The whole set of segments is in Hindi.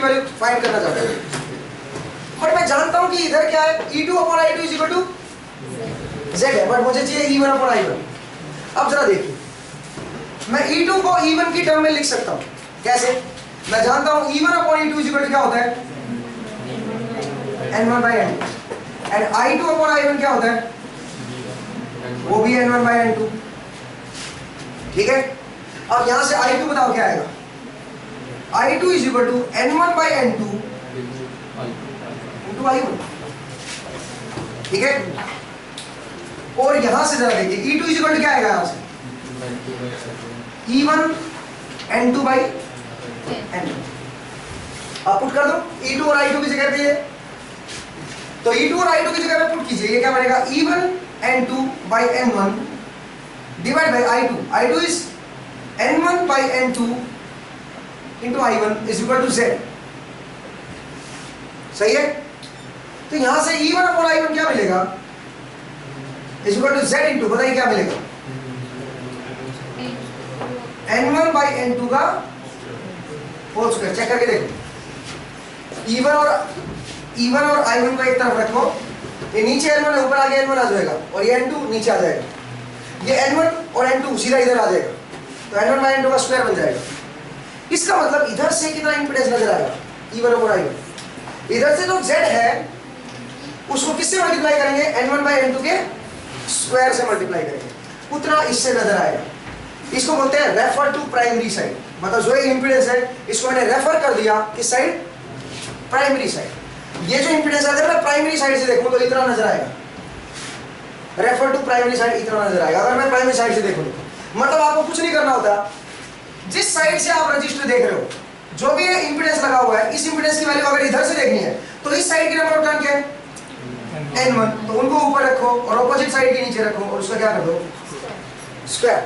की वैल्यू फाइंड करना चाहता हूँ, बट मैं जानता हूं कि इधर क्या है, E2/I2 is equal to Z है, बट मुझे चाहिए E1/I1। अब जरा देखिए, मैं E2 को E1 की टर्म में लिख सकता हूं, कैसे? मैं जानता हूं E1/E2 इज इक्वल टू क्या होता है, N1/N2, एंड I2/I1 क्या होता है, वो भी N1/N2। ठीक है, अब यहां से I2 बताओ क्या आएगा, I2 is equal to N1/N2 into I1। ठीक है, और यहां से जरा देखिए E2 इज इक्वल टू क्या आएगा, यहां से E1 N2/N2। आप पुट कर दो E2 और I2 की जगह पे ये, तो E2 और I2 की जगह पे पुट कीजिए, ये क्या बनेगा, E1 N2/N1 divide by I2। I2 is N1/N2 into I1 is equal to Z। सही है, तो यहां से E1/I1 क्या मिलेगा, is equal to Z into, बताइए क्या मिलेगा, N1/N2 का होल स्क्वायर। चेक करके देखो, E1 और I1 को एक तरफ रखो, ये नीचे N1 है, ऊपर आगे N1 आ जाएगा, और ये N2 नीचे आ जाएगा, ये N1 और N2 सीधा इधर आ जाएगा, तो N1/N2 का स्क्वायर बन जाएगा। इसका मतलब इधर से कितना इंपीडेंस नजर आएगा, E1/I1। इधर से जो Z है उसको किससे मल्टीप्लाई करेंगे, N1/N2 के स्क्वायर से मल्टीप्लाई करेंगे, उतना इससे नजर आएगा। इसको बोलते हैं रेफर टू प्राइमरी साइड, मतलब जो इंपीडेंस है इसको मैंने रेफर कर दिया किस साइड, प्राइमरी साइड। ये जो इंपीडेंस है अगर मैं प्राइमरी साइड से देखूं तो इतना नजर आएगा, रेफर टू प्राइमरी साइड इतना नजर आएगा अगर मैं प्राइमरी साइड से देखूं तो। मतलब आपको कुछ नहीं करना होता, जिस साइड से आप रजिस्टर देख रहे हो, जो भी इंपीडेंस लगा हुआ है, इस इंपीडेंस की वैल्यू अगर इधर से देखनी है तो इस साइड की नंबर ऑफ टर्न क्या है, N1, तो उनको ऊपर रखो और ऑपोजिट साइड के नीचे रखो और उसका क्या कर दो, स्क्वायर।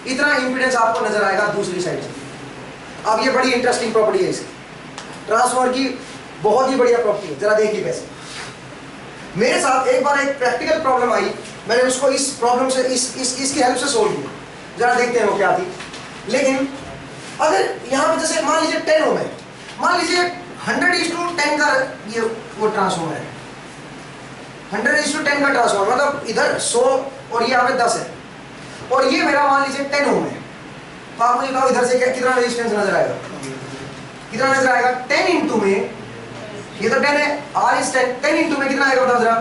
इतना इंपीडेंस आपको नजर आएगा दूसरी साइड से। अब ये बड़ी इंटरेस्टिंग प्रॉपर्टी है इसकी, ट्रांसफार्मर की बहुत ही बढ़िया प्रॉपर्टी है। जरा देखिए कैसे, मेरे साथ एक बार एक प्रैक्टिकल प्रॉब्लम आई, मैंने उसको इस प्रॉब्लम से इसकी हेल्प से सोल्व किया। जरा देखते हैं वो क्या थी। लेकिन अगर यहाँ पे जैसे मान लीजिए 10 ओम है, मान लीजिए 100:10 का ये वो ट्रांसफार्मर है, 100:10 का ट्रांसफार्मर, मतलब इधर 100 और ये यहाँ पे 10 है, और ये मेरा मान लीजिए 10 ओम है, तो आप मुझे बताओ इधर से कितना रेजिस्टेंस नजर आएगा, कितना नजर आएगा, 10 इंटू में, ये तो 10 है, R इज 10, 10 इंटू में कितना आएगा बताओ जरा,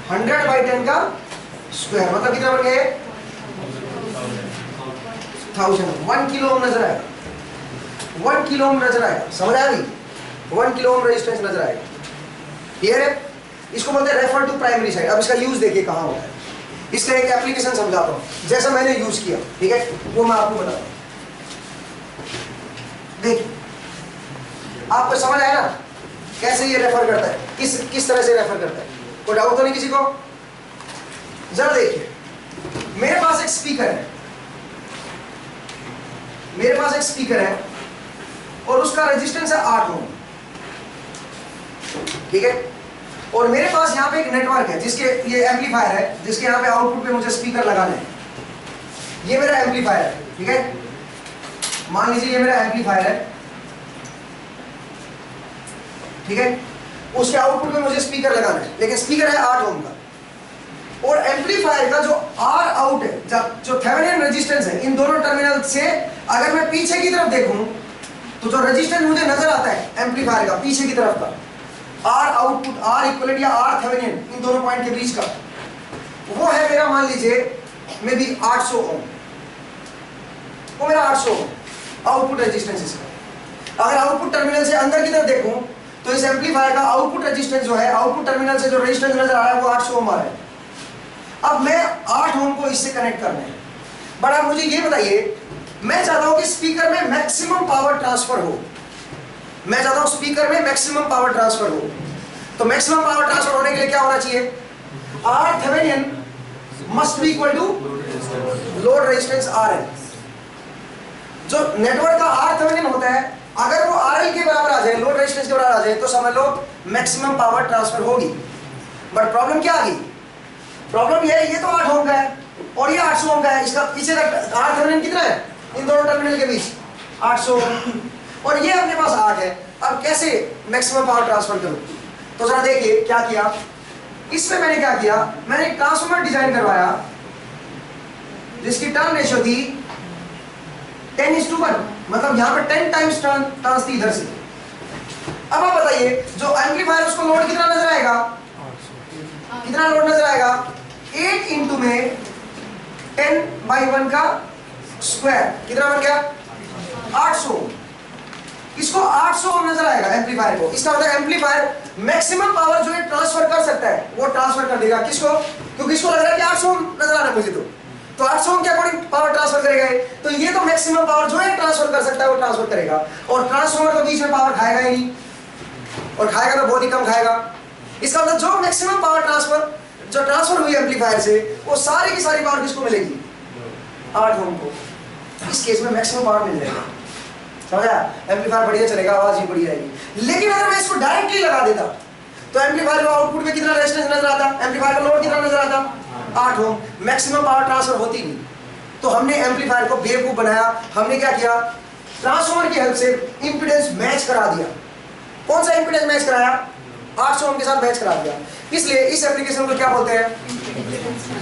100/10 का स्क्वायर, मतलब कितना बन गया, 1000, 1 किलो ओम नजर आएगा, 1 किलो ओम नजर आएगा। समझ आया भी, 1 किलो ओम रेजिस्टेंस नजर आएगा। क्लियर है, इसको बोलते हैं रेफर टू प्राइमरी साइड। अब इसका यूज देखिए कहाँ होता है, इसका एक एप्लीकेशन समझाता हूँ जैसा मैंने यूज किया, ठीक है, वो मैं आपको बताता हूँ। देखिए आपको समझ आया ना कैसे ये रेफर करता है, किस तरह से रेफर करता है, कोई डाउट तो नहीं किसी को? जरा देखिए, मेरे पास एक स्पीकर है, मेरे पास एक स्पीकर है और उसका रेजिस्टेंस है 8 ओम, ठीक है, और मेरे पास यहाँ पे एक नेटवर्क है जिसके ये एम्पलीफायर है, जिसके यहाँ पे आउटपुट पे मुझे स्पीकर लगाना है। ये मेरा एम्पलीफायर है, ठीक है, मान लीजिए ये मेरा एम्पलीफायर है, ठीक है, उसके आउटपुट पे मुझे स्पीकर लगाना है, लेकिन स्पीकर है 8 ओम का, और एम्पलीफायर का जो R आउट है, जो थेवेनिन रेजिस्टेंस है इन दोनों टर्मिनल से, अगर मैं पीछे की तरफ देखूं तो जो रेजिस्टेंस मुझे नजर आता है एम्पलीफायर का पीछे की तरफ का, R आउटपुट, R इक्विवेलेंट या R थेवेनिन इन दोनों पॉइंट के बीच का, वो है मेरा मान लीजिए मे बी 800 ओम, वो मेरा 800 ओम आउटपुट रेजिस्टेंस इसका। अगर आउटपुट टर्मिनल से अंदर की तरफ देखूं तो इस एम्पलीफायर का आउटपुट रेजिस्टेंस जो है, आउटपुट टर्मिनल से जो रेजिस्टेंस नजर आ रहा है वो 800 ओम आ रहा है। अब मैं 8 ओम को इससे कनेक्ट करना है, बट आप मुझे ये बताइए, मैं चाहता हूं कि स्पीकर में मैक्सिमम पावर ट्रांसफर हो, मैं चाहता हूं स्पीकर में मैक्सिमम पावर ट्रांसफर हो, तो मैक्सिमम पावर ट्रांसफर होने के लिए क्या होना चाहिए, R Thevenin must be equal to load resistance RL। जो नेटवर्क का R थेवेनिन होता है, अगर वो RL के बराबर आ जाए, लोड रेजिस्टेंस के बराबर आ जाए, तो समझ लो मैक्सिमम पावर ट्रांसफर होगी। बट प्रॉब्लम क्या आ गई, प्रॉब्लम ये है, ये तो 8 ओम का है और ये 800 ओम का है, इसका पीछे का R थेवेनिन कितना है इन दोनों टर्मिनल के बीच, 800। और ये अपने पास 8 है। अब कैसे मैक्सिमम पावर ट्रांसफर करूं? तो जरा देखिए क्या किया इसमें। मैंने क्या किया, मैंने एक ट्रांसफॉर्मर डिजाइन करवाया जिसकी टर्न रेशियो थी 10:1, मतलब यहां पर 10 टाइम्स टर्न्स थी इधर से। अब आप बताइए जो एम्पलीफायर उसको लोड कितना नजर आएगा, कितना लोड नजर आएगा? 8 इंटू में 10/1 का स्क्वायर, कितना बन गया? 800। इसको 800 नजर आएगा एम्पलीफायर को। इसका मतलब एम्पलीफायर मैक्सिमम पावर जो है ट्रांसफर कर सकता है वो ट्रांसफर कर देगा। किसको? क्योंकि इसको लग रहा है कि 800 नजर आ रहा है मुझे, तो 800 के अकॉर्डिंग पावर ट्रांसफर करेगा। तो ये तो मैक्सिमम पावर जो है ट्रांसफर कर सकता है वो ट्रांसफर करेगा। और ट्रांसफॉर्मर तो बीच में पावर खाएगा ही नहीं, और खाएगा तो बहुत ही कम खाएगा। इसका मतलब जो मैक्सिमम पावर ट्रांसफर जो ट्रांसफर हुई एम्पलीफायर से वो सारी की सारी पावर किसको मिलेगी? 8 ओम को। इस केस में मैक्सिमम पावर मिल जाएगा। समझा? एम्पलीफायर बढ़िया चलेगा, आवाज भी बढ़िया आएगी। लेकिन अगर मैं इसको डायरेक्टली लगा देता तो एम्पलीफायर का आउटपुट में कितना रेजिस्टेंस नजर आता? एम्पलीफायर का लोड कितना नजर आता? 8 ओम। मैक्सिमम पावर ट्रांसफर होती नहीं। तो हमने एम्पलीफायर को बेवकूफ बनाया। हमने क्या किया? ट्रांसफॉर्मर की हेल्प से इंपीडेंस मैच करा दिया। कौन सा इंपीडेंस मैच कराया? 800 ओम के साथ मैच करा दिया। इसलिए इस एप्लीकेशन को क्या बोलते हैं?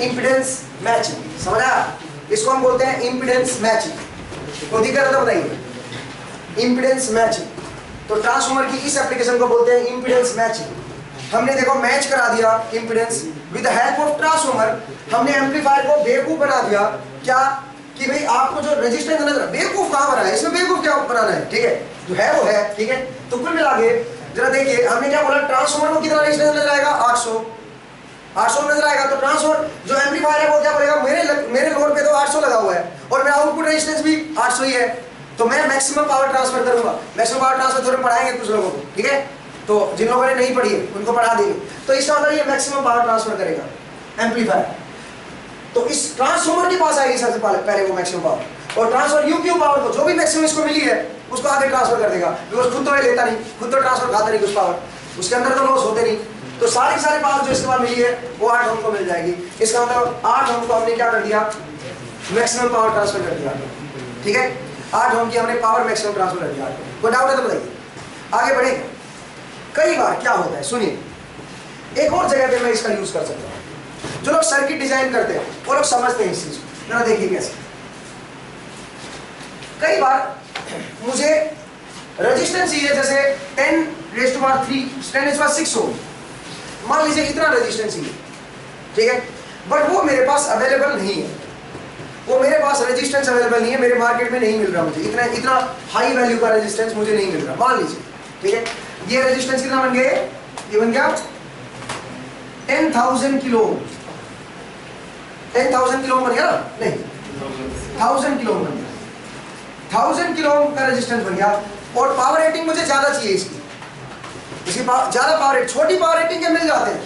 Impedance matching. समझा? इसको हम बोलते हैं इंपीडेंस मैचिंग। तो दिक्कत है तो बताइए, इंपीडेंस मैचिंग। तो ट्रांसफॉर्मर की इस एप्लीकेशन को बोलते हैं इंपीडेंस मैचिंग। हमने देखो मैच करा दिया impedance with the help of transformer. हमने एम्पलीफायर को बेवकूफ बना दिया। क्या कि भाई आपको जो रेजिस्टेंस नजर, बेवकूफ कहां बना है इसमें? बेवकूफ क्या बनाना है? ठीक है, जो है वो है। ठीक है, तो कुल मिला के जरा देखिए हमने क्या बोला, ट्रांसफॉर्मर को कितना रेजिस्टेंस नजर आएगा? 800 नजर आएगा। तो ट्रांसफॉर्मर जो एम्पलीफायर है वो क्या बोलेगा, मेरे लोड पे तो 800 लगा हुआ है और मेरा आउटपुट रेजिस्टेंस भी 800 ही है, तो मैं मैक्सिमम पावर ट्रांसफर करूंगा। मैक्सिमम पावर ट्रांसफर थोड़े पढ़ाएंगे कुछ लोगों को, ठीक है, तो जिन लोगों ने नहीं पढ़ी है उनको पढ़ा देंगे। तो इसका मतलब ये मैक्सिमम पावर ट्रांसफर करेगा एम्पलीफायर। तो इस ट्रांसफॉर्मर के पास आएगी सबसे पहले वो मैक्सिमम पावर, और ट्रांसफर यूक्यू पावर को जो भी मैक्सिमम इसको मिली है उसको आगे ट्रांसफर कर देगा। बिकॉज खुद तो ये लेता नहीं, खुद तो ट्रांसफर खाता नहीं कुछ पावर, उसके अंदर तो लॉस होते नहीं। तो सारी पावर जो इसके बाद मिली है वो 8 ओम को मिल जाएगी। इसका मतलब 8 ओम को हमने क्या कर दिया? मैक्सिमम पावर ट्रांसफर कर दिया। ठीक है, 8 ओम की हमने पावर मैक्सिमम ट्रांसफर कर दिया। कोई डाउट है तो बताइए, आगे बढ़ेंगे। कई बार क्या होता है, सुनिए, एक और जगह पे मैं इसका यूज कर सकता हूँ। जो लोग सर्किट डिजाइन करते हैं वो लोग समझते हैं इस चीज को। जरा देखिए कैसे। कई बार मुझे रेजिस्टेंस चाहिए, जैसे 10⁻³ ओम, मान लीजिए इतना रेजिस्टेंस चाहिए, ठीक है, बट वो मेरे पास अवेलेबल नहीं है। वो मेरे पास रेजिस्टेंस अवेलेबल नहीं है, मेरे मार्केट में नहीं मिल रहा मुझे, इतना हाई वैल्यू का रेजिस्टेंस मुझे नहीं मिल रहा। मान लीजिए, ठीक है, ये रेजिस्टेंस कितना बन गया? ये बन गया 10,000 किलो ओम। 10,000 किलो ओम बन गया ना? नहीं, 1000 किलो ओम बन गया। 1000 किलो ओम का रेजिस्टेंस बन गया। और पावर रेटिंग मुझे ज्यादा चाहिए इसकी ज्यादा पावर रेट। छोटी पावर रेटिंग के मिल जाते हैं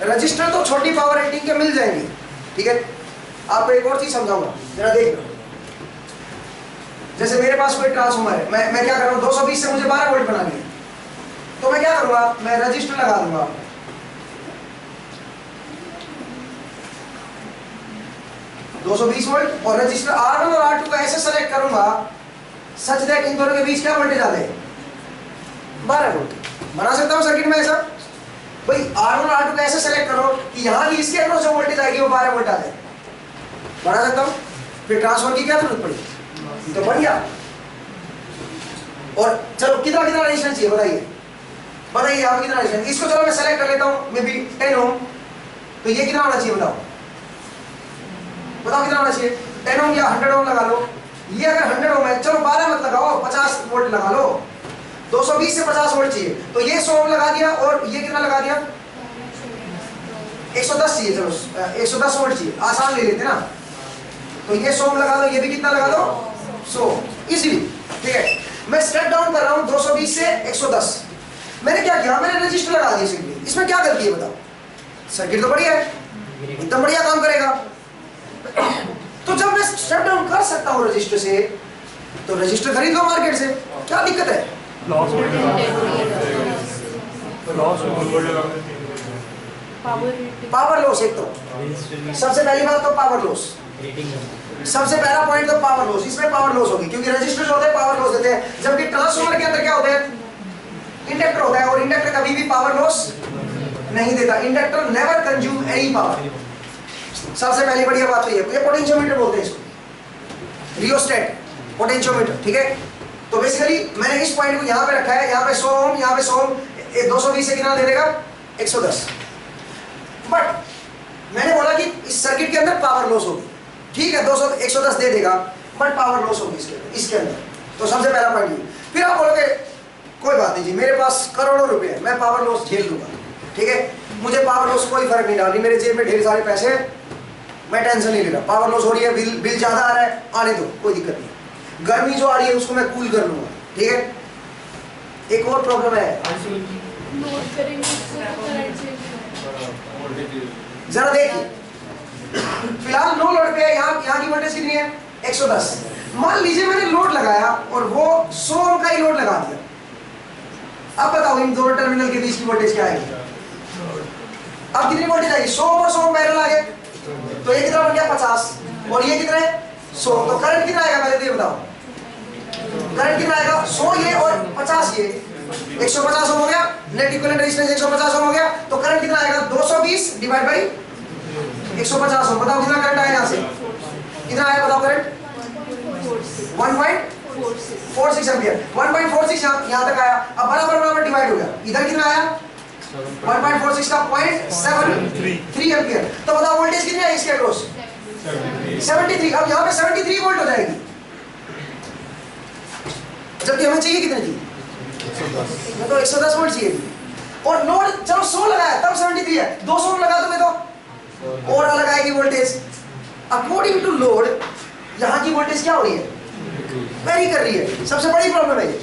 रजिस्टर, तो छोटी पावर रेटिंग के मिल जाएंगे। ठीक है, आपको एक और चीज समझाऊंगा, जरा देख लो। जैसे मेरे पास कोई ट्रांसफॉर्मर है, मैं क्या कर रहा हूँ, 220 से मुझे 12 वोल्ट बनानी है, तो मैं क्या करूंगा, मैं रजिस्टर लगा दूंगा। 220 वोल्ट और रजिस्टर R1 और R2 का ऐसे सेलेक्ट करूंगा सच दैट इन दोनों के बीच क्या वोल्टेज आ जाए? 12 वोल्ट। बना सकता हूं सर्किट में ऐसा। भाई R1 और R2 का ऐसे सेलेक्ट करो कि यहां की इसके अक्रॉस जो वोल्टेज आएगी वो 12 वोल्ट आ जाए। बना सकता हूं। फिर ट्रांसफॉर्मर की क्या जरूरत पड़ी? तो बढ़िया। और चलो कितना रेजिस्टेंस चाहिए बताइए आप कितना रेजिस्टेंस? इसको चलो मैं सेलेक्ट कर लेता हूं, मे बी 10 ओम। तो ये कितना होना चाहिए बताओ कितना होना चाहिए? 10 ओम या 100 ओम लगा लो। ये अगर 100 ओम है, चलो 12 मत लगाओ, 50 वोल्ट लगा लो। 220 से 50 वोल्ट चाहिए, तो ये 100 ओम लगा दिया, और ये कितना लगा दिया? 110 चाहिए। चलो 110 वोल्ट चाहिए, आसान ले लेते ना। तो ये 100 ओम लगा दो, ये भी कितना लगा दो? 100, इजीली। ठीक है, मैं स्टेप डाउन कर रहा हूं 220 से 110। मैंने क्या किया? मैंने रजिस्टर लगा दिया सिंपली। इसमें क्या गलती है बताओ? सर्किट तो बढ़िया है, एकदम बढ़िया काम करेगा। तो जब मैं स्टेप डाउन कर सकता हूं रजिस्टर से, तो रजिस्टर खरीद लो मार्केट से, क्या दिक्कत है? Power loss. एक तो सबसे पहली बात तो पावर लॉस, सबसे पहला पॉइंट तो पावर लॉस, इसमें पावर लॉस होगी क्योंकि रजिस्टर जो होते हैं पावर लॉस देते हैं, जबकि ट्रांसफार्मर के अंदर क्या होता है, इंडक्टर होता है, और इंडक्टर कभी भी पावर लॉस नहीं देता। Inductor never consume any power. सबसे पहली बढ़िया बात तो ये पोटेंशियोमीटर बोलते हैं इसको, रियोस्टेट पोटेंशियोमीटर, ठीक है। तो बेसिकली मैंने इस पॉइंट को यहाँ पे रखा है, यहाँ पे 100 ओम, यहाँ पे 100 ओम, 220 से कितना दे देगा 110। बट मैंने बोला कि इस सर्किट के अंदर पावर लॉस होगी, ठीक है, 200 110 दे देगा, बट पावर लॉस होगी इसके अंदर। तो सबसे पहला पॉइंट ये। फिर आप बोलोगे कोई बात नहीं जी, मेरे पास करोड़ों रुपए है, मैं पावर लॉस झेल लूंगा, ठीक है, मुझे पावर लॉस कोई फर्क नहीं डाल रही, मेरे जेब में ढेर सारे पैसे, मैं टेंशन नहीं ले रहा। पावर लॉस हो रही है, बिल ज्यादा आ रहा है, आने दो, कोई दिक्कत नहीं, गर्मी जो आ रही है उसको मैं कूल कर लूंगा, ठीक है। एक और प्रॉब्लम है, जरा देखिए, फिलहाल नो लोड पे यहाँ की वोल्टेज कितनी है 110। मान लीजिए मैंने लोड लगाया और वो 100 ओम का ही लोड लगा दिया, अब बताओ इन दोनों टर्मिनल के बीच की वोल्टेज क्या आएगी? अब कितनी वोल्टेज आएगी? 100 और 100 पैरेलल आ गए, तो ये कितना बन गया 50, और ये कितना है 100, तो करंट कितना आएगा पहले तो ये बताओ, करंट कितना आएगा? 100 ये और 50 ये, 150 ओम हो गया, नेट इक्विवेलेंट रेजिस्टेंस 150 ओम हो गया, तो करंट कितना आएगा? 220 डिवाइड बाई 150 ओम। बताओ कितना करंट आया यहाँ से, कितना आया बताओ करंट? 1.46 एम्पियर, 1.46 यहाँ तक आया। अब बराबर बराबर डिवाइड हो गया, इधर कितना आया? 1.46 का 0.73 एम्पियर। तो बताओ वोल्टेज कितनी है इसके अक्रॉस? 73। अब यहाँ पे 73 वोल्ट हो जाएगी, जबकि हमें चाहिए कितनी थी? तो 110 वोल्ट चाहिए। और लोड चलो 100 लगाया तब 73 है, 200 लगा दो तो और अलग आएगी वोल्टेज। अकॉर्डिंग टू लोड यहाँ की वोल्टेज क्या हो रही है? वेरी कर रही है। सबसे बड़ी प्रॉब्लम है ये,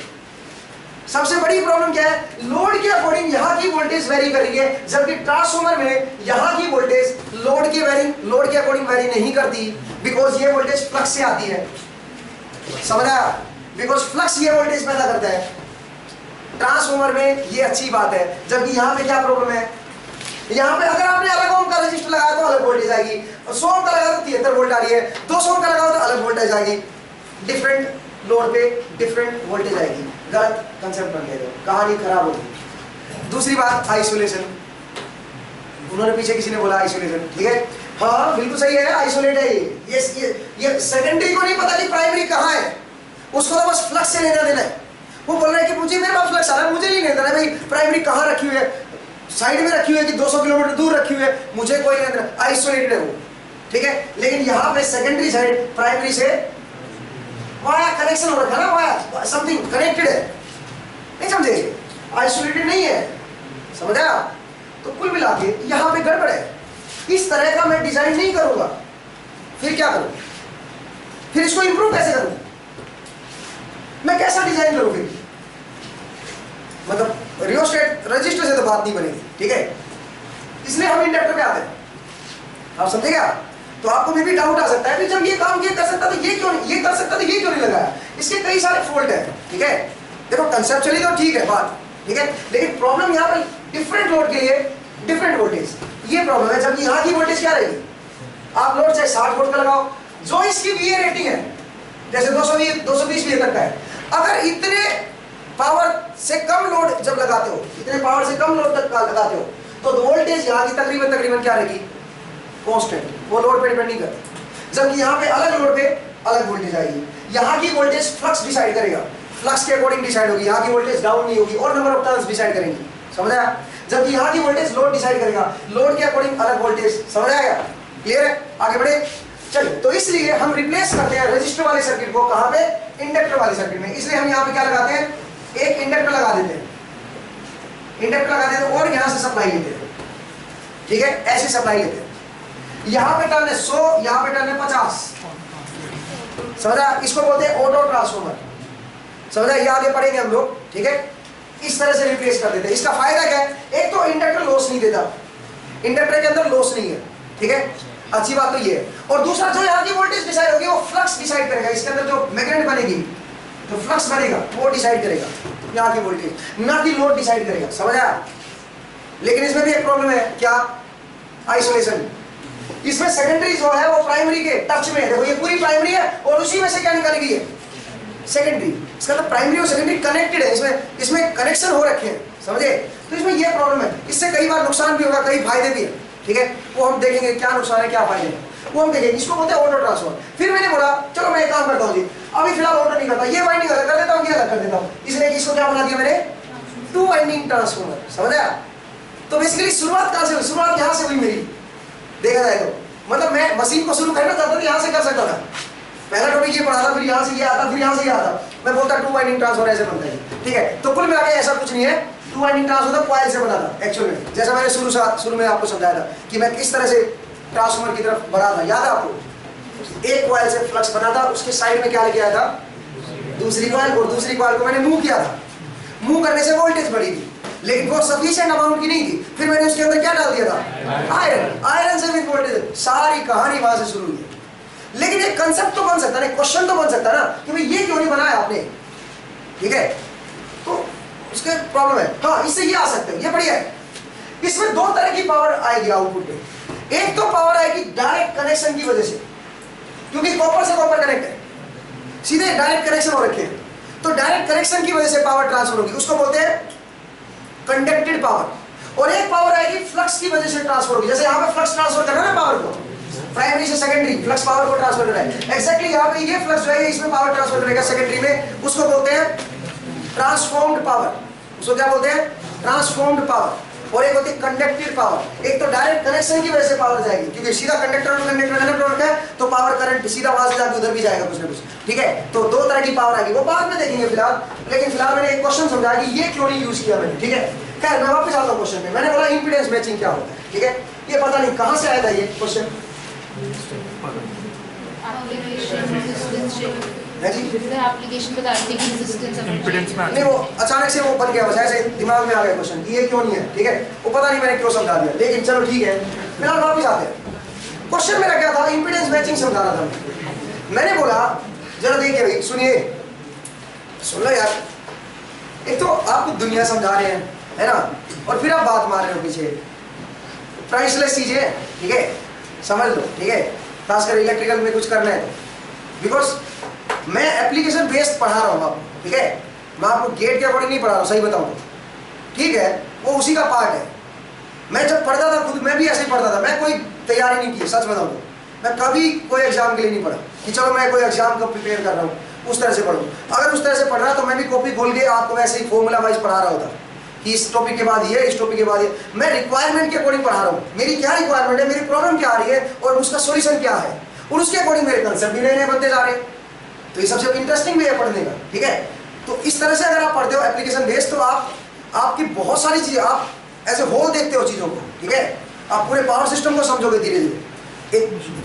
सबसे बड़ी प्रॉब्लम क्या है? लोड के अकॉर्डिंग यहाँ की वोल्टेज वेरी कर रही है, जबकि ट्रांसफार्मर में यहाँ की वोल्टेज लोड के अकॉर्डिंग वेरी नहीं करती, बिकॉज ये वोल्टेज फ्लक्स से आती है, समझा? बिकॉज फ्लक्स ये वोल्टेज पैदा करता है। ट्रांसफार्मर में ये अच्छी बात है, जबकि यहाँ पे क्या प्रॉब्लम है? यहाँ पे अगर आपने अलग ओम का रजिस्टर लगाया तो अलग वोल्टेज आएगी, 100 ओम का लगाया तो 73 वोल्ट आ रही है, 200 ओम का लगाओ तो अलग वोल्टेज आएगी, डिफरेंट लोड पे डिफरेंट वोल्टेज आएगी। गलत कंसेप्ट बन गया, कहानी खराब होगी। दूसरी बात आइसोलेशन, उन्होंने पीछे किसी ने बोला आइसोलेशन, ठीक है, हाँ बिल्कुल सही है, आइसोलेट है ये सेकेंडरी को नहीं पता कि प्राइमरी कहाँ है, उसको तो बस फ्लक्स से लेना देना है। वो बोल रहा है कि मुझे मेरे पास फ्लक्स आ रहा है, मुझे नहीं लेना देना भाई प्राइमरी कहाँ रखी हुई है, साइड में रखी हुई है कि 200 किलोमीटर दूर रखी हुई है, मुझे कोई लेना देना, आइसोलेटेड है वो, ठीक है। लेकिन यहाँ पे सेकेंडरी साइड प्राइमरी से वाया कनेक्शन हो रखा है ना, वाया समथिंग कनेक्टेड है, नहीं समझे? आइसोलेटेड नहीं है, समझा? तो कुल मिला के यहाँ पे गड़बड़ है। इस तरह का मैं डिजाइन नहीं करूंगा, फिर क्या करूं? फिर इसको इंप्रूव कैसे करूं? मैं कैसा डिजाइन करूं फिर? मतलब रियोस्टेट रजिस्टर से तो बात नहीं बनेगी, ठीक है, इसलिए हम इंडक्टर पे आते हैं, आप समझे क्या? तो आपको में भी डाउट आ सकता है कि जब ये काम ये कर सकता तो ये क्यों नहीं, ये कर सकता तो ये क्यों नहीं लगाया? इसके कई सारे फॉल्ट है, ठीक है। देखो कंसेप्चुअली तो ठीक है बात, ठीक है, लेकिन प्रॉब्लम यहाँ पर डिफरेंट लोड के लिए डिफरेंट वोल्टेज, ये प्रॉब्लम है। जबकि यहाँ की वोल्टेज क्या रहेगी? आप लोड चाहे 60 वोल्ट का लगाओ, जो इसकी VA रेटिंग है, जैसे 220 VA तक का है, अगर इतने पावर से कम लोड जब लगाते हो, इतने पावर से कम लोड तक लगाते हो, तो वोल्टेज यहाँ की तकरीबन क्या रहेगी? कांस्टेंट, वो लोड पे डिपेंड नहीं करती। जबकि यहाँ पे अलग लोड पे अलग वोल्टेज आएगी। यहाँ की वोल्टेज फ्लक्स डिसाइड करेगा, फ्लक्स के अकॉर्डिंग डिसाइड होगी, यहाँ की वोल्टेज डाउन नहीं होगी, और नंबर ऑफ टर्न्स डिसाइड करेंगी, समझा? जबकि यहाँ की वोल्टेज लोड डिसाइड करेगा, लोड के अकॉर्डिंग अलग वोल्टेज, समझ आएगा? क्लियर है? आगे बढ़े चलिए। तो इसलिए हम रिप्लेस करते हैं रजिस्टर वाले सर्किट को, कहाँ पे? इंडक्टर वाले सर्किट में। इसलिए हम यहाँ पे क्या लगाते हैं? एक इंडक्टर लगा देते हैं, इंडक्टर लगा देते हैं और यहाँ से सप्लाई लेते हैं, ठीक है, ऐसे सप्लाई लेते हैं। यहाँ पे टर्न है 100, यहाँ पे टर्न है 50, समझा? इसको बोलते हैं ऑटो ट्रांसफॉर्मर, समझा? ये आगे पढ़ेंगे हम लोग, ठीक है। इस तरह से रिप्लेस कर देते हैं। इसका फायदा क्या है? एक तो इंडक्टर लॉस नहीं देता, इंडक्टर के अंदर लॉस नहीं है, ठीक है, अच्छी बात तो ये है। और दूसरा जो यहाँ की वोल्टेज डिसाइड होगी वो फ्लक्स डिसाइड करेगा, इसके अंदर जो मैग्नेट बनेगी, जो फ्लक्स बनेगा वो डिसाइड करेगा यहाँ की वोल्टेज, ना कि लोड डिसाइड करेगा, समझा? लेकिन इसमें भी एक प्रॉब्लम है, क्या? आइसोलेशन। इसमें सेकेंडरी जो है वो प्राइमरी के टच में है। देखो ये पूरी प्राइमरी है और उसी में से क्या निकाली गई है, सेकेंडरी। इसका मतलब प्राइमरी और सेकेंडरी कनेक्टेड है, इसमें कनेक्शन हो रखे हैं, समझे। तो इसमें ये प्रॉब्लम है। इससे कई बार नुकसान भी होगा, कई फायदे भी है, ठीक है। वो हम देखेंगे क्या नुकसान है क्या फायदे हैं, वो हम देखेंगे। इसको बोलते हैं ऑटो ट्रांसफर। फिर मैंने बोला चलो मैं एक काम करता हूँ जी, अभी फिलहाल ऑटो नहीं करता, ये वाइंडिंग अलग कर देता हूँ, ये अलग कर देता हूँ, इसलिए इसको क्या बना दिया मैंने, 2 वाइंडिंग ट्रांसफॉर्मर, समझ आया। तो बेसिकली शुरुआत कहाँ से हुई, शुरुआत यहाँ से हुई मेरी, देखा जाए तो। मतलब मैं मशीन को शुरू करना चाहता था, यहाँ से कर सकता था। पहला टॉपिक ये पढ़ा था, फिर यहाँ से ये आता, फिर यहाँ से ये आता, मैं बोलता 2 वाइंडिंग ट्रांसफॉर्मर ऐसे बनता है, ठीक है। तो कुल मिला के ऐसा कुछ नहीं है, 2 वाइंडिंग ट्रांसफॉर्मर कॉइल से बना था एक्चुअल में, जैसा मैंने शुरू में आपको समझाया था कि मैं किस तरह से ट्रांसफॉर्मर की तरफ बढ़ा था, याद है आपको। एक कॉइल से फ्लक्स बना था, उसके साइड में क्या लेके आया था, दूसरी कॉइल, और दूसरी कॉइल को मैंने मूव किया था। मूव करने से वोल्टेज बढ़ी थी, लेकिन वो सफिशिएंट अमाउंट की नहीं थी। फिर मैंने उसके अंदर क्या डाल दिया था, आयरन से भी वोल्टेज। सारी कहानी वहां से शुरू हुई। लेकिन एक कंसेप्ट तो बन सकता है, क्वेश्चन तो बन सकता है ना कि भाई ये क्यों नहीं बनाया आपने, ठीक है। तो उसके प्रॉब्लम है, हाँ इससे ये आ सकते हैं, ये बढ़िया है। इसमें 2 तरह की पावर आएगी आउटपुट में। एक तो पावर आएगी डायरेक्ट कनेक्शन की वजह से, क्योंकि कॉपर से कॉपर कनेक्ट है, सीधे डायरेक्ट कनेक्शन हो रखे हैं। तो डायरेक्ट कनेक्शन की वजह से पावर ट्रांसफर होगी, उसको बोलते हैं कंडक्टेड पावर। और एक पावर आएगी फ्लक्स की वजह से ट्रांसफर होगी, जैसे यहाँ पे फ्लक्स ट्रांसफर करना है ना पावर को, प्राइमरी से सेकेंडरी फ्लक्स पावर को ट्रांसफर करना है। एक्जैक्टली यहाँ पे ये फ्लक्स जो है इसमें पावर ट्रांसफर करेगा सेकेंडरी में, उसको बोलते हैं ट्रांसफॉर्म्ड पावर। उसको क्या बोलते हैं, ट्रांसफॉर्म्ड पावर। और एक होती है कंडक्टेड पावर। एक तो डायरेक्ट कनेक्शन की वजह से पावर जाएगी, क्योंकि सीधा कंडक्टर टू कंडक्टर कनेक्ट है, तो पावर करंट सीधा वहां से जाके उधर भी जाएगा कुछ ना कुछ, ठीक है। तो 2 तरह की पावर आएगी, वो बाद में देखेंगे फिलहाल। लेकिन फिलहाल मैंने एक क्वेश्चन समझाया कि ये क्यों नहीं यूज किया मैंने, ठीक है। खैर मैं वापस आता हूँ क्वेश्चन में। मैंने बोला इंपीडेंस मैचिंग क्या होता है, ठीक है। ये पता नहीं कहाँ से आया था ये क्वेश्चन, नहीं वो अचानक से वो बन गया, बस ऐसे दिमाग में आ गया क्वेश्चन कि ये क्यों नहीं है, ठीक है। वो पता नहीं मैंने क्यों समझा दिया, लेकिन चलो ठीक है। फिलहाल वापस आते हैं। क्वेश्चन मेरा क्या था, इंपीडेंस मैचिंग समझाना था। मैंने बोला जरा देखिए भाई, सुनिए, सुन लो यार। एक तो आपको दुनिया समझा रहे हैं, है ना, और फिर आप बात मार रहे हो पीछे। प्राइसलेस चीजें, ठीक है, समझ लो, ठीक है। खासकर इलेक्ट्रिकल में कुछ करना है तो, बिकॉज मैं एप्लीकेशन बेस्ड पढ़ा रहा हूँ आपको, ठीक है। मैं आपको गेट के अकॉर्डिंग नहीं पढ़ा रहा हूँ, सही बताऊँ तो, ठीक है। वो उसी का पार्ट है। मैं जब पढ़ता था खुद, मैं भी ऐसे ही पढ़ता था। मैं कोई तैयारी नहीं की, सच बताऊँ तो। मैं कभी कोई एग्जाम के लिए नहीं पढ़ा कि चलो मैं कोई एग्जाम का प्रिपेयर कर रहा हूँ, उस तरह से पढ़ूँ। अगर उस तरह से पढ़ रहा तो मैं भी कॉपी खोल के आपको वैसे ही फॉर्मूला वाइज पढ़ा रहा होता कि इस टॉपिक के बाद ये, इस टॉपिक के बाद ये। मैं रिक्वायरमेंट के अकॉर्डिंग पढ़ा रहा हूँ। मेरी क्या रिक्वायरमेंट है, मेरी प्रॉब्लम क्या आ रही है और उसका सोल्यूशन क्या है, और उसके अकॉर्डिंग मेरे कंसेप्ट भी नए नए बनते जा रहे हैं। तो ये सबसे इंटरेस्टिंग वे है पढ़ने का, ठीक है। तो इस तरह से अगर आप पढ़ते हो एप्लीकेशन बेस्ड, तो आपकी बहुत सारी चीजें, आप ऐसे होल देखते हो चीजों को, ठीक है। आप पूरे पावर सिस्टम को समझोगे धीरे धीरे।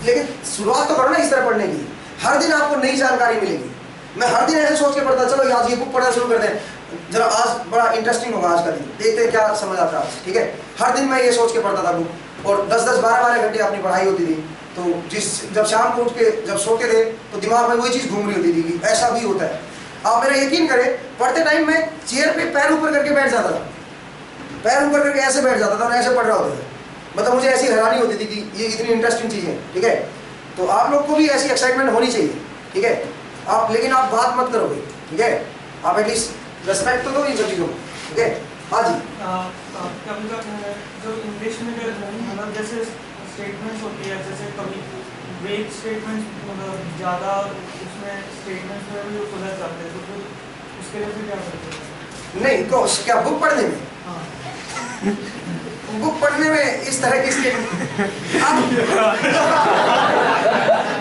लेकिन शुरुआत तो करो ना इस तरह पढ़ने की। हर दिन आपको नई जानकारी मिलेगी। मैं हर दिन ऐसे सोच के पढ़ता, चलो आज ये बुक पढ़ना शुरू करते हैं, जरा आज बड़ा इंटरेस्टिंग होगा आज का दिन, देखते हैं क्या समझ आता है आज, ठीक है। हर दिन मैं ये सोच के पढ़ता था बुक, और 10-10, 12-12 घंटे अपनी पढ़ाई होती थी। तो जब शाम को उठ के जब सोते थे तो दिमाग में वही चीज़ घूम रही होती थी कि ऐसा भी होता है। आप मेरा यकीन करें, पढ़ते टाइम में चेयर पे पैर ऊपर करके बैठ जाता था, पैर ऊपर करके ऐसे बैठ जाता था और ऐसे पढ़ रहा होता था। मतलब मुझे ऐसी हैरानी होती थी कि ये इतनी इंटरेस्टिंग चीज़ है, ठीक है। तो आप लोग को भी ऐसी एक्साइटमेंट होनी चाहिए, ठीक है। आप लेकिन आप बात मत करोगे, ठीक है। आप एटलीस्ट रेस्पेक्ट तो दो इन सब चीज़ों को, ठीक है। हाँ जी, जो इंग्लिश में मतलब जैसे स्टेटमेंट्स होती है, जैसे कभी वेग स्टेटमेंट्स मतलब ज़्यादा उसमें स्टेटमेंट्स में भी उलझ जाते हैं, तो फिर उसके लिए फिर क्या करते हैं? नहीं तो क्या बुक पढ़ने में, बुक पढ़ने में इस तरह की स्टेटमेंट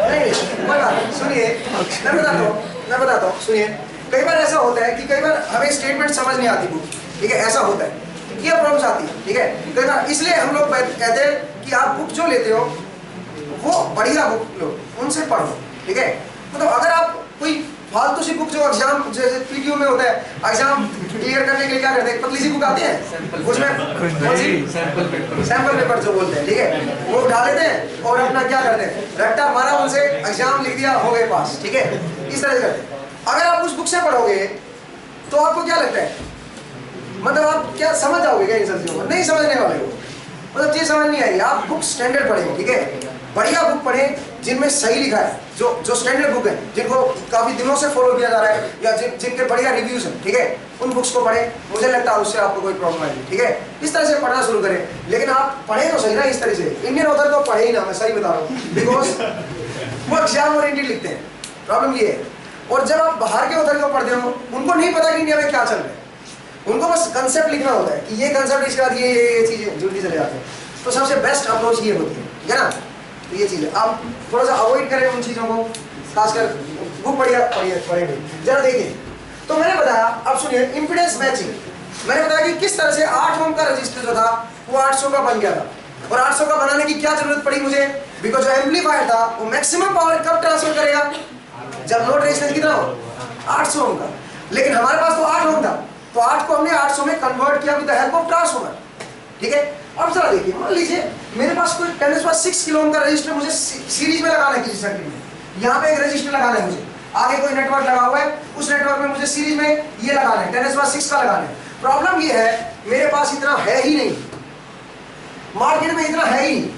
नहीं, सुनिए मैं बताता हूँ, सुनिए। कई बार ऐसा होता है कि कई बार हमें स्टेटमेंट समझ नहीं आती बुक, ठीक है। ऐसा होता है, ये प्रॉब्लम्स आती है, ठीक है। कई बार इसलिए हम लोग कहते हैं कि आप बुक जो लेते हो वो बढ़िया बुक लो, उनसे पढ़ो, ठीक है। मतलब अगर आप कोई फालतू सी बुक जो एग्जाम जैसे पीक्यू में होता है, एग्जाम क्लियर करने के लिए क्या करते हैं, पतली सी बुक आती है, उसमें सैंपल पेपर जो बोलते हैं, ठीक है, वो उठा लेते हैं और अपना क्या करते हैं, रट्टा मारा, उनसे एग्जाम लिख दिया, हो गए पास, ठीक है। इस तरह से करते हैं। अगर आप उस बुक से पढ़ोगे तो आपको क्या लगता है, मतलब आप क्या समझ जाओगे क्या इन सब चीज़ों को? नहीं समझने वाले हो, मतलब चीज़ समझ नहीं आएगी। आप बुक स्टैंडर्ड पढ़ेंगे, ठीक है। बढ़िया बुक पढ़ें जिनमें सही लिखा है, जो स्टैंडर्ड बुक है, जिनको काफी दिनों से फॉलो किया जा रहा है, या जिनके बढ़िया रिव्यूज हैं, ठीक है, उन बुक्स को पढ़ें। मुझे लगता है उससे आपको कोई प्रॉब्लम आएगी, ठीक है। इस तरह से पढ़ना शुरू करें, लेकिन आप पढ़ें तो सही ना इस तरह से। इंडियन ऑथर तो पढ़े ही ना, मैं सही बता रहा हूँ, बिकॉज वो एग्जाम ओरिएंटेड लिखते हैं, प्रॉब्लम ये है। और जब आप बाहर के ऑथर को पढ़ते हो, उनको नहीं पता कि इंडिया में क्या चल रहा है, उनको बस कंसेप्ट लिखना होता है कि ये कंसेप्ट, इसके बाद ये चीजें जुड़ती चले जाते हैं। तो सबसे बेस्ट अप्रोच ये होती है, ठीक है ना। तो ये चीज़ है, आप थोड़ा सा अवॉइड करें उन चीज़ों को, खासकर बुक पढ़िए। जरा देखिए, तो मैंने बताया, अब सुनिए, इम्पीडेंस मैचिंग। मैंने बताया कि किस तरह से 8 ओम का रजिस्टर जो था वो 800 का बन गया था। और 800 का बनाने की क्या जरूरत पड़ी मुझे, बिकॉज जो एम्पलीफायर था वो मैक्सिमम पावर कब ट्रांसफर करेगा, जब लोड रेजिस्टेंस कितना हो, 800 ओम का। लेकिन हमारे पास तो 8 ओम था, तो 8 को हमने 800 में कन्वर्ट किया with the help of transformer, ठीक है। अब जरा देखिए, मान लीजिए मेरे पास कोई 10⁻6 किलो ओम का रजिस्टर मुझे सीरीज में लगाना है किसी सर्किट में। यहाँ पे एक रजिस्टर लगाना है मुझे, आगे कोई नेटवर्क लगा हुआ है, उस नेटवर्क में मुझे सीरीज में ये लगाना है, 10⁻6 का लगाना है। प्रॉब्लम ये है, मेरे पास इतना है ही नहीं, मार्केट में इतना है ही नहीं।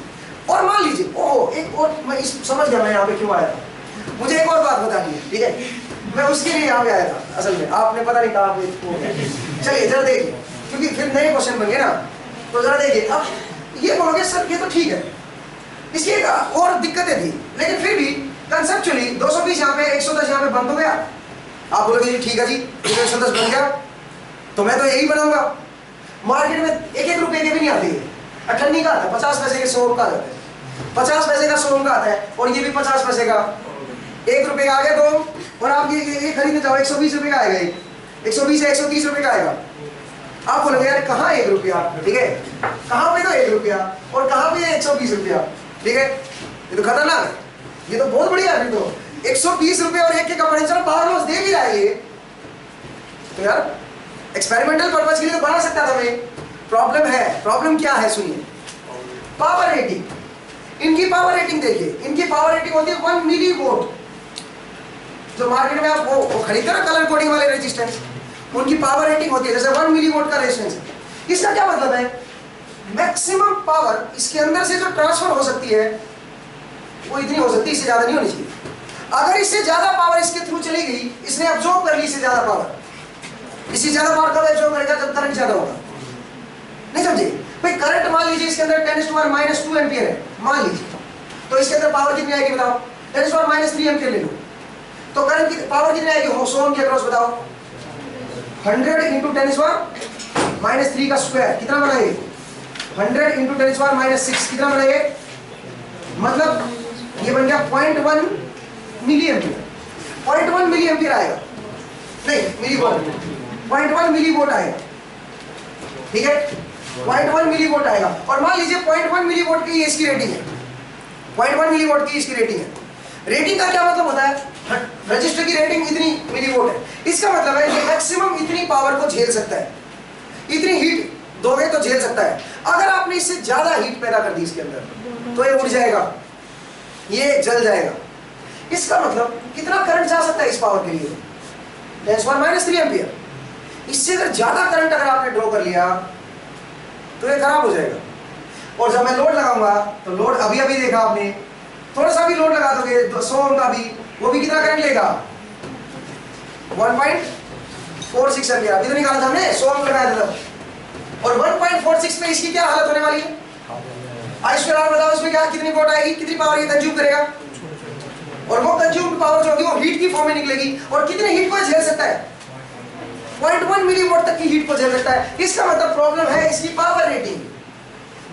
और मान लीजिए, ओह एक और, मैं समझ गया मैं यहाँ पे क्यों आया था, मुझे एक और बात बतानी है, ठीक है। मैं उसके लिए यहाँ पे आया था, असल में आपने पता नहीं कहा। चलिए जरा देखिए, क्योंकि फिर नए क्वेश्चन बन गए ना, तो जरा देखिए। अब ये बोलोगे सर ये तो ठीक है, इसकी एक और दिक्कतें थी, लेकिन फिर भी कंसेप्चुअली 220 यहाँ पे 110 यहाँ पे बंद हो गया। आप बोलोगे जी ठीक है जी, 110 बन गया तो मैं तो यही बनाऊंगा। मार्केट में 1-1 रुपए के भी नहीं आते, अठन्नी का आता है, 50 पैसे के 100 का आता है, 50 पैसे का 100 का आता है, और ये भी 50 पैसे का, 1 रुपए का आ गया 2। और आप ये खरीदने जाओ 120 रुपए का आएगा, 120 या 130 रुपए का आएगा। आप बोलोगे यार कहाँ 1 रुपया, ठीक है, कहाँ पे तो 1 रुपया और कहाँ पे 120 रुपया, ठीक है। ये तो खतरनाक है, ये तो बहुत बढ़िया है। तो 120 रुपये और 1 के कपड़े, चलो पावर लॉस दे भी रहा है ये, तो यार एक्सपेरिमेंटल पर्पज के लिए तो बना सकता था मैं। प्रॉब्लम है, प्रॉब्लम क्या है सुनिए, पावर रेटिंग। इनकी पावर रेटिंग देखिए, इनकी पावर रेटिंग होती है 1 मिली वोट। जो मार्केट में आप वो खरीदते ना कलर कोडिंग वाले रेजिस्टेंस, उनकी पावर रेटिंग होती है जैसे 1 मिली वोट का रेजिस्टेंस। इसका क्या मतलब है, मैक्सिमम पावर इसके अंदर से जो ट्रांसफर हो सकती है वो इतनी हो सकती है, इससे ज्यादा नहीं होनी चाहिए। अगर इससे ज्यादा पावर इसके थ्रू चली गई, इसने अब्सॉर्ब कर ली इससे ज्यादा पावर, इससे ज्यादा पावर कब एब्सॉर्ब करेगा, जब करंट ज्यादा होगा। नहीं समझे भाई, करंट मान लीजिए इसके अंदर 10⁻⁻2 एम्पियर है, मान लीजिए, तो इसके अंदर पावर कितनी आएगी बताओ, 10⁻³ एम्पियर ले लो, तो करंट की पावर कितनी आएगी 100 ओम के अक्रॉस बताओ। 100 × 10⁻³ का स्क्वायर कितना बनाएंगे, 100 × 10⁻6 कितना बनाएंगे, मतलब ये बन गया 0.1 मिली एम्पियर। 0.1 मिली एम्पियर आएगा, नहीं मिली वोल्ट, 0.1 मिली वोट आएगा, ठीक है, 0.1 मिली वोट आएगा। और मान लीजिए 0.1 मिली वोट की इसकी रेटिंग है, 0.1 मिली वोट की इसकी रेटिंग है। रेटिंग का क्या मतलब होता है, रजिस्टर की रेटिंग इतनी मिली वोट है, इसका मतलब है कि मैक्सिमम इतनी पावर को झेल सकता है, इतनी हीट दोगे तो झेल सकता है। अगर आपने इससे ज्यादा हीट पैदा कर दी इसके अंदर तो ये उड़ जाएगा, ये जल जाएगा। इसका मतलब कितना करंट जा सकता है इस पावर के लिए, 10⁻³ एम्पियर। इससे अगर ज्यादा करंट अगर आपने ड्रॉ कर लिया तो ये खराब हो जाएगा। और जब मैं लोड लगाऊंगा तो लोड अभी अभी देखा आपने, थोड़ा सा भी लोड लगा दोगे 100 ओम का भी, वो भी कितना करंट लेगा, 1.46 एम्पियर। अभी तो निकाला था हमने, 100 ओम लगाया था तब, और 1.46 पे इसकी क्या हालत होने वाली है, I²R बताओ इसमें क्या कितनी वोट आएगी, कितनी पावर ये कंज्यूम करेगा, और वो कंज्यूम पावर जो होगी वो हीट की फॉर्म में निकलेगी। और कितने हीट को झेल सकता है, 0.1 मिली वोट तक की हीट को झेल सकता है। इसका मतलब प्रॉब्लम है इसकी पावर रेटिंग,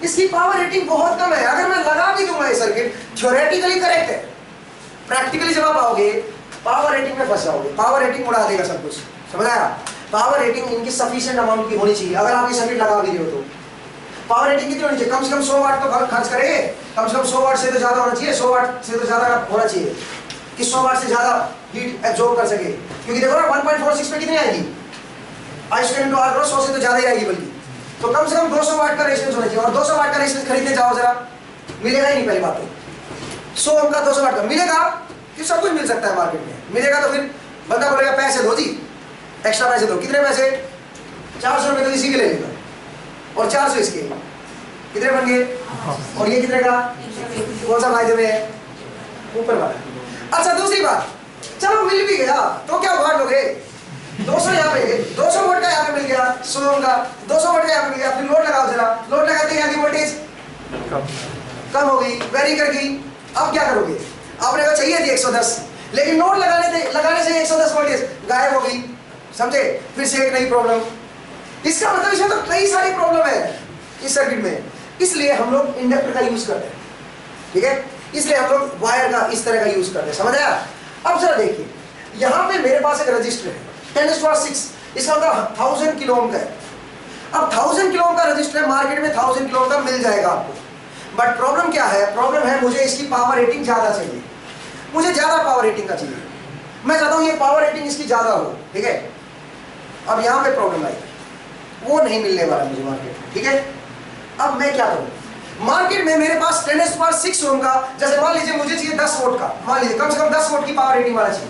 इसकी पावर रेटिंग बहुत कम है। अगर मैं लगा भी दूंगा ये सर्किट, थ्योरेटिकली करेक्ट है, प्रैक्टिकली जब आप आओगे पावर रेटिंग में फंस जाओगे, पावर रेटिंग उड़ा देगा सब कुछ, समझ आया। पावर रेटिंग इनकी सफिशिएंट अमाउंट की होनी चाहिए। अगर आप ये सर्किट लगा भी रहे हो तो पावर रेटिंग कितनी होनी चाहिए, कम से कम 100 वाट तो खर्च करेंगे, कम से कम 100 वाट से तो ज्यादा होना चाहिए, 100 वाट से तो ज्यादा होना चाहिए कि 100 वाट से ज्यादा हीट एब्जॉर्ब कर सके। क्योंकि देखो ना 1.46 पे कितनी आएगी, I²R क्रॉस 100 से तो ज्यादा ही आएगी, बल्कि तो कम से कम 200 वाट का रेजिस्टेंस होना चाहिए। और 200 वाट का रेजिस्टेंस खरीदने जाओ जरा, मिलेगा ही नहीं। पहली बात तो 100 ओम का 200 वाट का मिलेगा कि सब कुछ मिल सकता है मार्केट में, मिलेगा तो फिर बंदा बोलेगा पैसे दो जी, एक्स्ट्रा पैसे दो। कितने पैसे, 400 रुपये तो इसी के ले लेगा और 400 इसके, कितने बन गए? और ये कितने का? कौन सा फायदे में है? ऊपर वाला। अच्छा दूसरी बात, चलो मिल भी गया तो क्या उखाड़ लोगे? 200 यहाँ पे, 200 वोल्ट का यहाँ पे मिल गया, 100 ओम का 200 वोल्ट का यहाँ पे मिल गया, फिर लोड लगाओ जरा, लोड लगाते यहाँ की वोल्टेज कम हो गई, वेरी कर गई। अब क्या करोगे? आपने कहा चाहिए थी 110, लेकिन नोट लगाने से 110 वोल्टेज गायब हो गई, समझे? फिर से एक नई प्रॉब्लम। इसका मतलब इसमें तो कई सारी प्रॉब्लम है इस सर्किट में, इसलिए हम लोग इंडक्टर का यूज करते हैं, ठीक है? इसलिए हम लोग वायर का इस तरह का यूज करते हैं, समझ आया? अब जरा देखिए, यहाँ पे मेरे पास एक रजिस्टर है 10⁻⁶, इसका मतलब 1000 किलो ओम का है। अब 1000 किलो ओम का रजिस्टर मार्केट में 1000 किलो ओम का मिल जाएगा आपको, बट प्रॉब्लम क्या है? प्रॉब्लम है मुझे इसकी पावर रेटिंग ज्यादा चाहिए, मुझे ज्यादा पावर रेटिंग का चाहिए, मैं चाहता हूं ये पावर रेटिंग इसकी ज्यादा हो, ठीक है? अब यहां पे प्रॉब्लम आई, वो नहीं मिलने वाला मुझे मार्केट में, ठीक है? अब मैं क्या करूं? मार्केट में मेरे पास 10⁻⁶ ओम का, जैसे मान लीजिए मुझे चाहिए 10 वोल्ट का, मान लीजिए कम से कम 10 वोल्ट की पावर रेटिंग वाला चाहिए,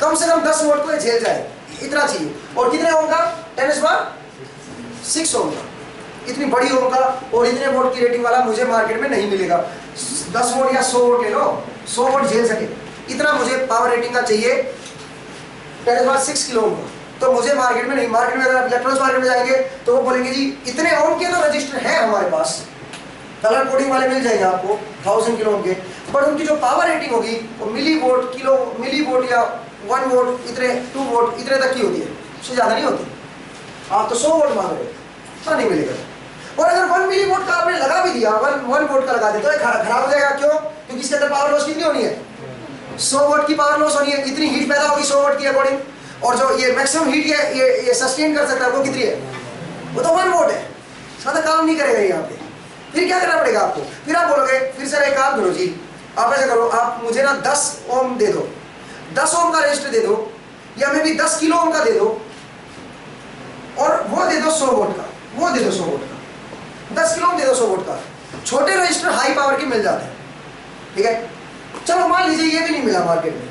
कम से कम 10 वोल्ट को ये झेल जाए, इतना चाहिए। और कितने ओम का? 10⁻⁶ ओम का, इतनी बड़ी ओम का और इतने वोल्ट की रेटिंग वाला मुझे मार्केट में नहीं मिलेगा। 10 वोल्ट या 100 वोल्ट ले लो, 100 वोल्ट झेल सके, इतना मुझे पावर रेटिंग का चाहिए 10⁻⁶ किलो ओम का, तो मुझे मार्केट में नहीं, मार्केट में अगर आप इलेक्ट्रॉनिक्स मार्केट में जाएंगे तो वो बोलेंगे जी इतने ओम के तो रजिस्टर है हमारे पास, कलर कोडिंग वाले मिल जाएंगे आपको 1000 किलो ओम के, पर उनकी जो पावर रेटिंग होगी वो मिली वोल्ट या 1 वोल्ट, इतने 2 वोल्ट इतने तक की होती है, उससे ज़्यादा नहीं होती। आप तो 100 वोल्ट मांग रहे हो, इतना नहीं मिलेगा। और अगर 1 मिली वोल्ट का आपने लगा भी दिया, 1 वोल्ट का लगा दे तो ये खराब हो जाएगा। क्यों? क्योंकि इसके अंदर पावर लॉस कितनी होनी है? 100 वोल्ट की पावर लॉस होनी है, इतनी हीट पैदा होगी 100 वोल्ट की अकॉर्डिंग, और जो ये मैक्सिमम हीट ये सस्टेन कर सकता है वो कितनी है? वो तो 1 वोल्ट है, ज़्यादा काम नहीं करेगा यहाँ पे। फिर क्या करना पड़ेगा आपको? फिर आप बोलोगे फिर सर एक काम करो जी, आप ऐसा करो, आप मुझे ना 10 ओम दे दो, 10 ओम का रजिस्टर दे दो, या मे भी 10 किलो ओम का दे दो, और वो दे दो 100 वोल्ट का, वो दे दो 100 वोल्ट का, 10 किलो ओम दे दो 100 वोल्ट का। छोटे रजिस्टर हाई पावर के मिल जाते हैं, ठीक है? चलो मान लीजिए ये भी नहीं मिला मार्केट में,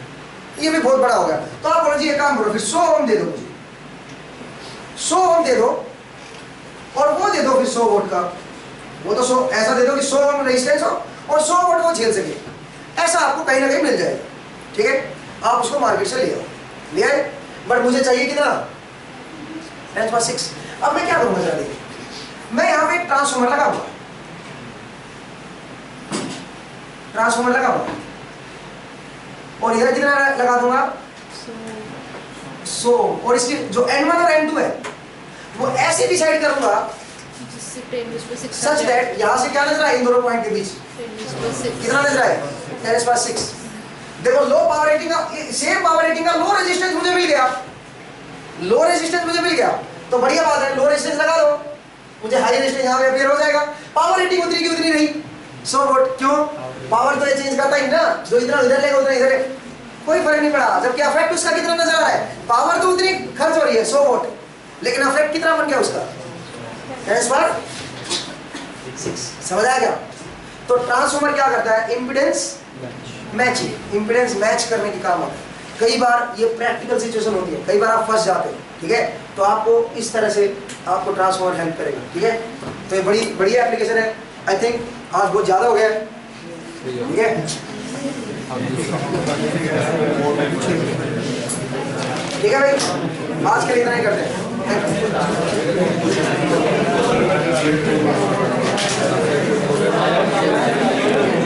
ये भी बहुत बड़ा हो गया, तो आप बोलो जी एक काम करो, फिर 100 ओम दे दो मुझे, 100 ओम दे दो, और वो दे दो फिर 100 वोल्ट का, वो तो 100 ऐसा दे दो कि 100 ओम रेजिस्टेंस हो और 100 वोल्ट वो झेल सके, ऐसा आपको कहीं ना कहीं मिल जाएगा, ठीक है? आप उसको मार्केट से ले आओ, ले आए, बट मुझे चाहिए कितना? 10⁻⁶। अब मैं क्या करूँगा जरा देखिए, मैं यहाँ पे एक ट्रांसफॉर्मर लगाऊंगा, ट्रांसफॉर्मर लगाऊंगा, और इधर कितना लगा दूंगा? 100, और इसकी जो N1 और N2 है वो ऐसे डिसाइड करूंगा सच दैट यहाँ से क्या नजर आए इन दोनों पॉइंट के बीच? कितना नजर आए? 10⁻⁶। देखो लो पावर रेटिंग का, सेम पावर रेटिंग का लो रेजिस्टेंस मुझे मिल गया, लो रेजिस्टेंस मुझे मिल गया, तो बढ़िया बात है, लो रेजिस्टेंस लगा दो, मुझे हाई रेजिस्टेंस यहाँ पे अपीयर हो जाएगा, पावर रेटिंग उतनी की उतनी रही 100 वोल्ट। क्यों? पावर तो ये चेंज करता ही ना, जो इतना इधर लेगा उतना इधर, कोई फर्क नहीं पड़ा, जबकि अफेक्ट उसका कितना नजर आ रहा है? पावर तो उतनी खर्च हो रही है 100 वोल्ट, लेकिन अफेक्ट कितना बन गया उसका? 10⁻⁶। समझ आया क्या? तो ट्रांसफॉर्मर क्या करता है? इम्पीडेंस मैचिंग, इम्पीडेंस मैच करने की काम होता है। कई बार ये प्रैक्टिकल सिचुएशन होती है, कई बार आप फंस जाते हो, ठीक है? तो आपको इस तरह से आपको ट्रांसफॉर्मर हेल्प करेगा, ठीक है? तो ये बड़ी बढ़िया एप्लीकेशन है। आई थिंक आज बहुत ज़्यादा हो गया है, ठीक है? ठीक है भाई, आज के लिए इतना ही करते हैं। Thank you.